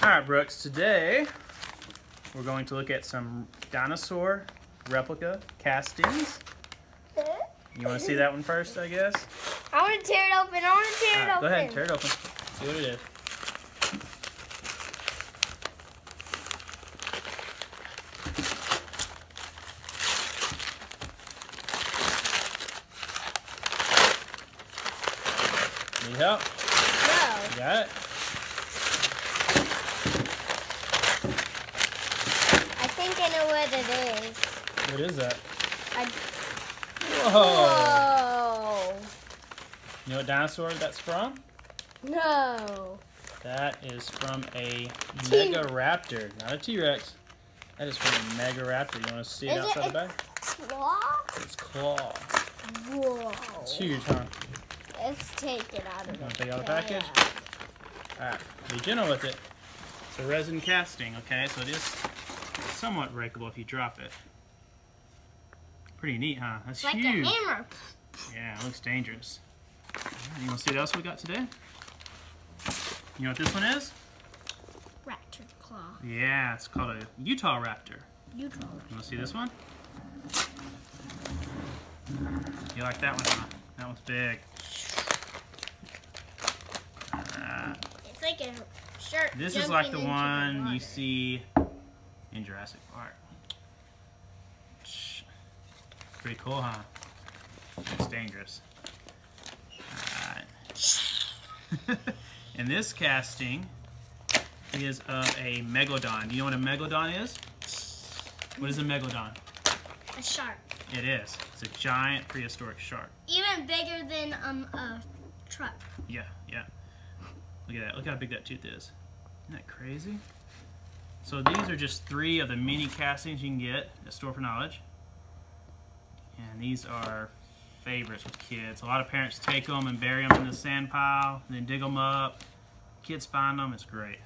Alright, Brooks, today we're going to look at some dinosaur replica castings. You want to see that one first, I guess? I want to tear it open. Go ahead, tear it open. See what it is. Need help? No. You got it? I think I know what it is. What is that? Whoa. Whoa! You know what dinosaur that's from? No. That is from a Megaraptor, not a T-Rex. That is from a Megaraptor. You want to see it outside the bag? Claw? It's claw. Whoa. It's huge, huh? Let's take it out of Want the to take out the package? Alright, be gentle with it. It's a resin casting, okay? So it is somewhat breakable if you drop it. Pretty neat, huh? That's Like huge. a hammer. Yeah, it looks dangerous. You want to see what else we got today? You know what this one is? Raptor claw. Yeah, it's called a Utah Raptor. Utah. You want to see this one? You like that one, huh? That one's big. It's like a shark. This is like the one you see in Jurassic Park. Pretty cool, huh? It's dangerous. Alright. And this casting is of a megalodon. Do you know what a megalodon is? What is a megalodon? A shark. It is. It's a giant prehistoric shark. Even bigger than a truck. Yeah, yeah. Look at that. Look how big that tooth is. Isn't that crazy? So these are just 3 of the many castings you can get at Store for Knowledge. And these are favorites with kids. A lot of parents take them and bury them in the sand pile, and then dig them up. Kids find them. It's great.